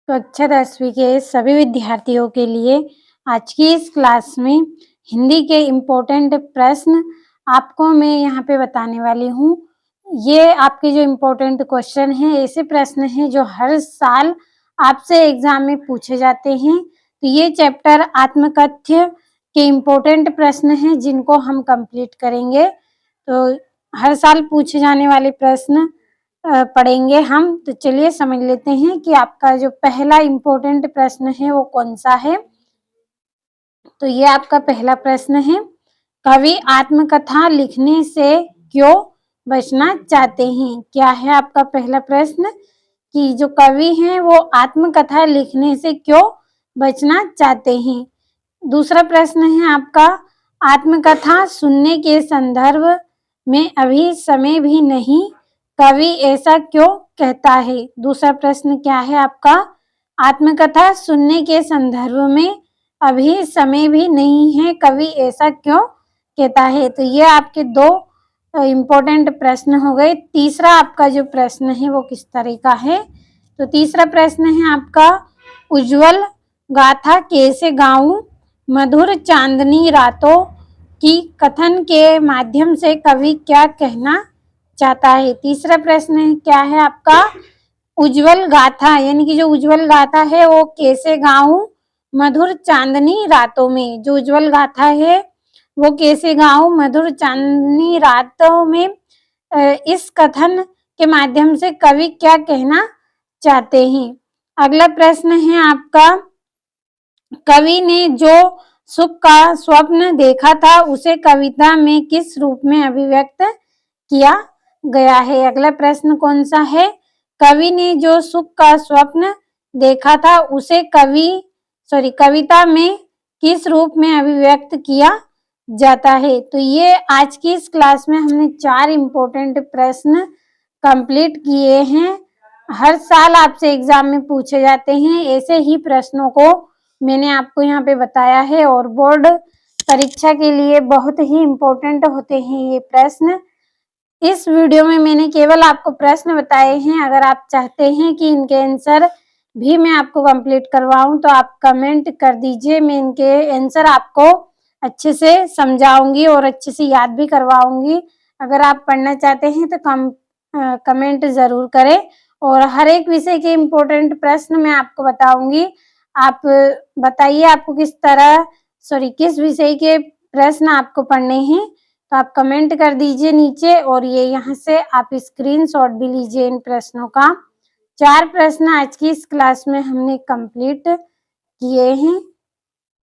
कक्षा 10वीं के सभी विद्यार्थियों के लिए आज की इस क्लास में हिंदी के इम्पोर्टेंट प्रश्न आपको मैं यहाँ पे बताने वाली हूँ। ये आपके जो इम्पोर्टेंट क्वेश्चन हैं, ऐसे प्रश्न हैं जो हर साल आपसे एग्जाम में पूछे जाते हैं। तो ये चैप्टर आत्मकथ्य के इम्पोर्टेंट प्रश्न हैं जिनको हम कंप्लीट करेंगे। तो हर साल पूछे जाने वाले प्रश्न पढ़ेंगे हम। तो चलिए समझ लेते हैं कि आपका जो पहला इम्पोर्टेंट प्रश्न है वो कौन सा है। तो ये आपका पहला प्रश्न है, कवि आत्मकथा लिखने से क्यों बचना चाहते हैं? क्या है आपका पहला प्रश्न कि जो कवि हैं वो आत्मकथा लिखने से क्यों बचना चाहते हैं। दूसरा प्रश्न है आपका, आत्मकथा सुनने के संदर्भ में अभी समय भी नहीं, कवि ऐसा क्यों कहता है? दूसरा प्रश्न क्या है आपका, आत्मकथा सुनने के संदर्भ में अभी समय भी नहीं है, कवि ऐसा क्यों कहता है? तो ये आपके दो इम्पोर्टेंट प्रश्न हो गए। तीसरा आपका जो प्रश्न है वो किस तरह का है? तो तीसरा प्रश्न है आपका, उज्जवल गाथा कैसे गाऊं, मधुर चांदनी रातों की कथन के माध्यम से कवि क्या कहना चाहता है? तीसरा प्रश्न क्या है आपका, उज्जवल गाथा यानी कि जो उज्जवल गाथा है वो कैसे गाऊं, मधुर चांदनी रातों में। जो उज्जवल गाथा है वो कैसे गाऊं, मधुर चांदनी रातों में, इस कथन के माध्यम से कवि क्या कहना चाहते हैं। अगला प्रश्न है आपका, कवि ने जो सुख का स्वप्न देखा था उसे कविता में किस रूप में अभिव्यक्त किया गया है? अगला प्रश्न कौन सा है, कवि ने जो सुख का स्वप्न देखा था उसे कविता में किस रूप में अभिव्यक्त किया जाता है? तो ये आज की इस क्लास में हमने 4 इम्पोर्टेंट प्रश्न कंप्लीट किए हैं। हर साल आपसे एग्जाम में पूछे जाते हैं, ऐसे ही प्रश्नों को मैंने आपको यहाँ पे बताया है और बोर्ड परीक्षा के लिए बहुत ही इम्पोर्टेंट होते हैं ये प्रश्न। इस वीडियो में मैंने केवल आपको प्रश्न बताए हैं। अगर आप चाहते हैं कि इनके आंसर भी मैं आपको कंप्लीट करवाऊं तो आप कमेंट कर दीजिए, मैं इनके आंसर आपको अच्छे से समझाऊंगी और अच्छे से याद भी करवाऊंगी। अगर आप पढ़ना चाहते हैं तो कमेंट जरूर करें और हर एक विषय के इम्पोर्टेंट प्रश्न मैं आपको बताऊंगी। आप बताइए आपको किस विषय के प्रश्न आपको पढ़ने हैं, तो आप कमेंट कर दीजिए नीचे और ये यहाँ से आप स्क्रीनशॉट भी लीजिए इन प्रश्नों का। 4 प्रश्न आज की इस क्लास में हमने कंप्लीट किए हैं।